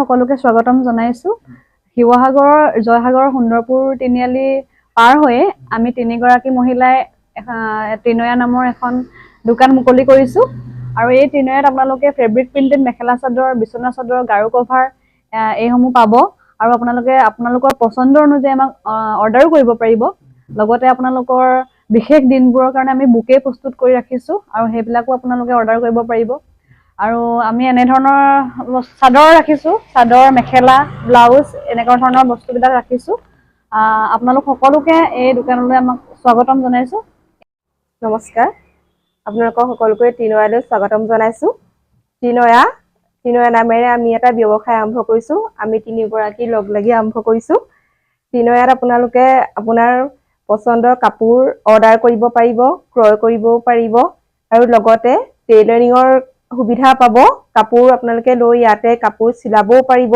সকলোকে স্বাগতম জনাইছো। শিৱসাগৰৰ জয়সাগৰ সুন্দৰপুৰ তিনিআলি পাৰ হৈয়ে আমি তিনিগৰাকী মহিলাই তিনয়া নামৰ এখন দোকান মুকলি কৰিছো। আৰু এই তিনয়াত আপোনালোকে ফেব্ৰিক প্ৰিন্টেড মেখেলা চাদৰ, বিছনা চাদৰ, গাৰু কভাৰ এইসমূহ পাব। আৰু আপোনালোকৰ পছন্দ অনুযায়ী আমাক অৰ্ডাৰো কৰিব পাৰিব। লগতে আপোনালোকৰ বিশেষ দিনবোৰৰ কাৰণে আমি বুকে প্ৰস্তুত কৰি ৰাখিছো আৰু সেইবিলাকো আপোনালোকে অৰ্ডাৰ কৰিব পাৰিব। আৰু আমি এনে ধৰণৰ চাদৰ ৰাখিছো, চাদৰ, মেখেলা, ব্লাউজ এনেকুৱা ধৰণৰ বস্তুবিলাক ৰাখিছো। আপোনালোক সকলোকে এই দোকানলৈ আমাক স্বাগতম জনাইছো। নমস্কাৰ, আপোনালোকক সকলোকে তিনয়ালৈ স্বাগতম জনাইছো। তিনয়া নামেৰে আমি এটা ব্যৱসায় আৰম্ভ কৰিছো। আমি তিনিগৰাকী লগ লাগি আৰম্ভ কৰিছো। তিনয়াত আপোনালোকে আপোনাৰ পছন্দৰ কাপোৰ অৰ্ডাৰ কৰিব পাৰিব, ক্ৰয় কৰিবও পাৰিব আৰু লগতে টেইলাৰিঙৰ সুবিধা পাব। কাপোৰ আপোনালোকে লৈ ইয়াতে কাপোৰ চিলাবও পাৰিব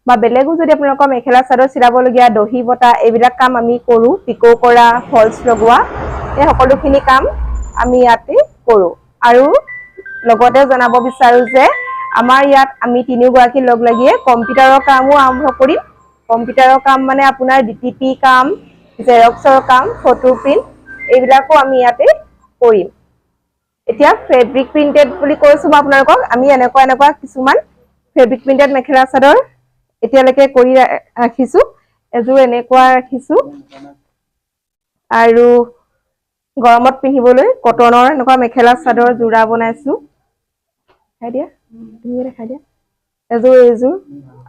বা বেলেগো যদি আপোনালোকৰ মেখেলা চাদৰ চিলাবলগীয়া, দহি বটা এইবিলাক কাম আমি কৰো। পিকো কৰা, ফলছ লগোৱা এই সকলোখিনি কাম আমি ইয়াতে কৰো। আৰু লগতে জনাব বিচাৰো যে আমাৰ ইয়াত আমি তিনিগৰাকী লগ লাগিয়ে কম্পিউটাৰৰ কামো আৰম্ভ কৰিম। কম্পিউটাৰৰ কাম মানে আপোনাৰ ডিটিপি কাম, জেৰক্সৰ কাম, ফটো প্ৰিণ্ট এইবিলাকো আমি ইয়াতে কৰিম। এতিয়া ফেব্ৰিক প্ৰিন্টেড বুলি কৈছো মই আপোনালোকক। আমি এনেকুৱা কিছুমান ফেব্ৰিক প্ৰিন্টেড মেখেলা চাদৰ এতিয়ালৈকে কৰি ৰাখিছো। এযোৰ এনেকুৱা ৰাখিছো আৰু গৰমত পিন্ধিবলৈ কটনৰ এনেকুৱা মেখেলা চাদৰ যোৰা বনাইছো। এইযোৰ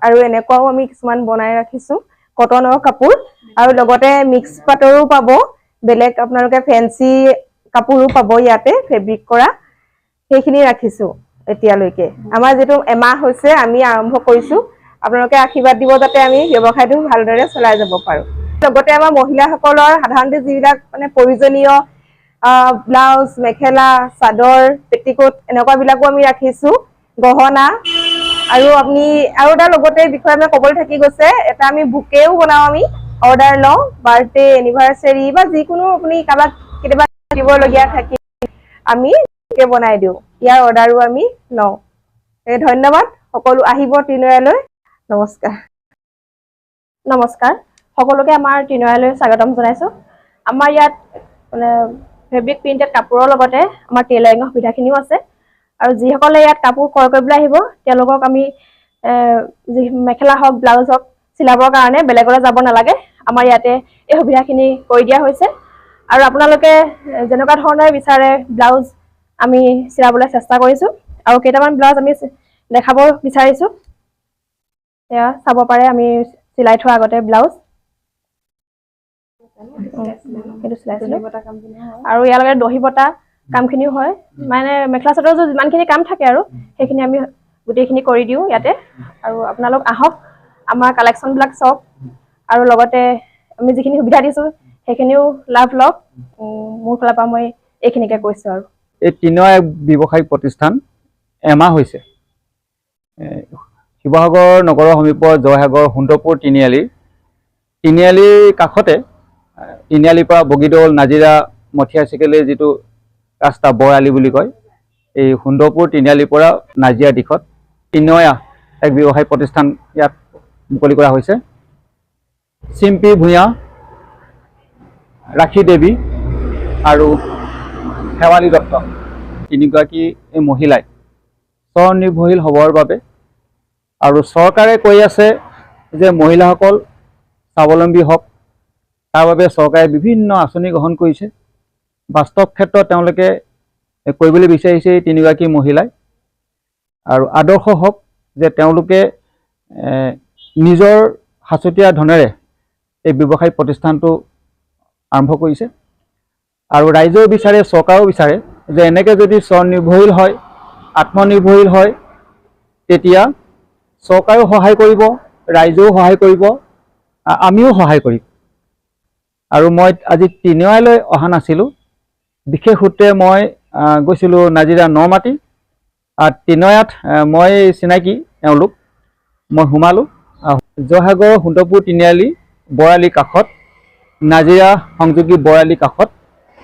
আৰু এনেকুৱাও আমি কিছুমান বনাই ৰাখিছো কটনৰ কাপোৰ। আৰু লগতে মিক্স পাটৰো পাব, বেলেগ আপোনালোকে ফেন্সি কাপোৰো পাব ইয়াতে ফেব্ৰিক কৰা। সেইখিনি ৰাখিছো এতিয়ালৈকে। আমাৰ যিটো এমাহ হৈছে আমি আৰম্ভ কৰিছো। আপোনালোকে আশীৰ্বাদ দিব যাতে আমি ব্যৱসায়টো ভালদৰে চলাই যাব পাৰো। লগতে আমাৰ মহিলাসকলৰ সাধাৰণতে যিবিলাক মানে প্ৰয়োজনীয় ব্লাউজ, মেখেলা চাদৰ, পেটিকোট এনেকুৱা বিলাকো আমি ৰাখিছো, গহনা। আৰু এটা লগতে বিষয় আমি ক'বলৈ থাকি গৈছে, এটা আমি বুকেও বনাও। আমি অৰ্ডাৰ লওঁ, বাৰ্থডে, এনিভাৰ্চাৰী বা যিকোনো আপুনি কাৰোবাক কেতিয়াবা দিবলগীয়া থাকে আমি বুকে বনাই দিওঁ। ইয়াৰ অৰ্ডাৰো আমি লওঁ। ধন্যবাদ, সকলো আহিব তিনয়ালৈ। নমস্কাৰ, সকলোকে আমাৰ তিনয়ালৈ স্বাগতম জনাইছো। আমাৰ ইয়াত মানে ফেব্ৰিক প্ৰিন্টেড কাপোৰৰ লগতে আমাৰ টেইলাৰিঙৰ সুবিধাখিনিও আছে। আৰু যিসকলে ইয়াত কাপোৰ ক্ৰয় কৰিবলৈ আহিব তেওঁলোকক আমি মেখেলা হওক, ব্লাউজ হওক চিলাবৰ কাৰণে বেলেগলৈ যাব নালাগে। আমাৰ ইয়াতে এই সুবিধাখিনি কৰি দিয়া হৈছে। আৰু আপোনালোকে যেনেকুৱা ধৰণে বিচাৰে ব্লাউজ আমি চিলাবলৈ চেষ্টা কৰিছো। আৰু কেইটামান ব্লাউজ আমি দেখাব বিচাৰিছো, এয়া চাব পাৰে। আমি চিলাই থোৱা আগতে ব্লাউজ সেইটো চিলাইছিলো। আৰু ইয়াৰ লগতে দহি বটা কামখিনিও হয়। মানে মেখেলা চাদৰ যিমানখিনি কাম থাকে আৰু সেইখিনি আমি গোটেইখিনি কৰি দিওঁ ইয়াতে। আৰু আপোনালোক আহক, আমাৰ কালেকশ্যনবিলাক চাওক আৰু লগতে আমি যিখিনি সুবিধা দিছো সেইখিনিও লাভ লওক। মোৰ ফালৰ পৰা মই এইখিনিকে কৈছো। আৰু এই তিনয়া ব্যৱসায়িক প্ৰতিষ্ঠান এমাহ হৈছে। শিৱসাগৰ নগৰৰ সমীপৰ জয়সাগৰ সুন্দৰপুৰ তিনিআলিৰ কাষতে, তিনিআলিৰ পৰা বগীদৌল, নাজিৰা, মথিয়া চিকেলি যিটো ৰাস্তা বৰালি বুলি কয়, এই সুন্দৰপুৰ তিনিআলিৰ পৰা নাজিৰা দিশত তিনয়া এক ব্যৱসায়িক প্ৰতিষ্ঠান ইয়াত মুকলি কৰা হৈছে। চিম্পী ভূঞা, ৰাখী দেৱী আৰু শেৱালী দত্ত তিনিগৰাকী এই মহিলাই স্বনিৰ্ভৰশীল হ'বৰ বাবে, আৰু চৰকাৰে কৈ আছে যে মহিলাসকল স্বাৱলম্বী হওক, তাৰ বাবে চৰকাৰে বিভিন্ন আঁচনি গ্ৰহণ কৰিছে। বাস্তৱ ক্ষেত্ৰত তেওঁলোকে কৰিবলৈ বিচাৰিছে এই তিনিগৰাকী মহিলাই। আৰু আদৰ্শ হওক যে তেওঁলোকে নিজৰ সাঁচতীয়া ধনেৰে এই ব্যৱসায়িক প্ৰতিষ্ঠানটো আৰম্ভ কৰিছে। আৰু ৰাইজেও বিচাৰে, চৰকাৰেও বিচাৰে যে এনেকৈ যদি স্বনিৰ্ভৰশীল হয়, আত্মনিৰ্ভৰশীল হয়, তেতিয়া চৰকাৰেও সহায় কৰিব, ৰাইজেও সহায় কৰিব, আমিও সহায় কৰিম। আৰু মই আজি তিনয়ালৈ অহা নাছিলোঁ। বিশেষ সূত্ৰে মই গৈছিলোঁ নাজিৰা নমাটি। তিনয়াত মই চিনাকি তেওঁলোক, মই সোমালোঁ। জয়সাগৰ সুন্দৰপুৰ তিনিআলি বৰালি কাষত, নাজিৰা সংযোগী বৰালি কাষত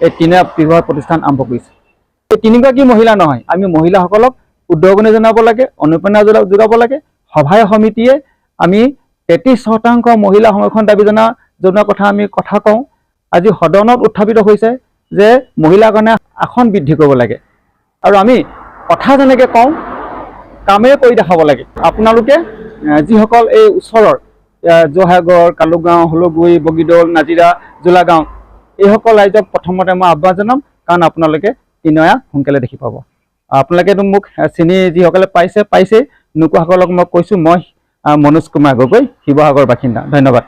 এই তিনয়া ব্যৱসায় প্ৰতিষ্ঠান আৰম্ভ কৰিছে। এই তিনিগৰাকী মহিলা নহয়, আমি মহিলাসকলক উদ্ভাৱনী জনাব লাগে, অনুপ্ৰেৰণা যোগাব লাগে, সভাই সমিতিয়ে আমি 33% মহিলা সংৰক্ষণ দাবী জনোৱা কথা আমি কথা কওঁ। আজি সদনত উত্থাপিত হৈছে যে মহিলাৰ কাৰণে আসন বৃদ্ধি কৰিব লাগে, আৰু আমি কথা যেনেকৈ কওঁ কামেৰে কৰি দেখাব লাগে। আপোনালোকে যিসকল এই ওচৰৰ জয়সাগৰ, কালুগাঁও, হলগুৰি, বগীদৌল, নাজিৰা, জোলাগাঁও এইসকল ৰাইজক প্ৰথমতে মই আহ্বান জনাম, কাৰণ আপোনালোকে তিনয়া সোনকালে দেখি পাব। আপোনালোকেতো মোক চিনি যিসকলে পাইছেই, নোকোৱাসকলক মই কৈছোঁ, মই মনোজ কুমাৰ গগৈ, শিৱসাগৰ বাসিন্দা। ধন্যবাদ।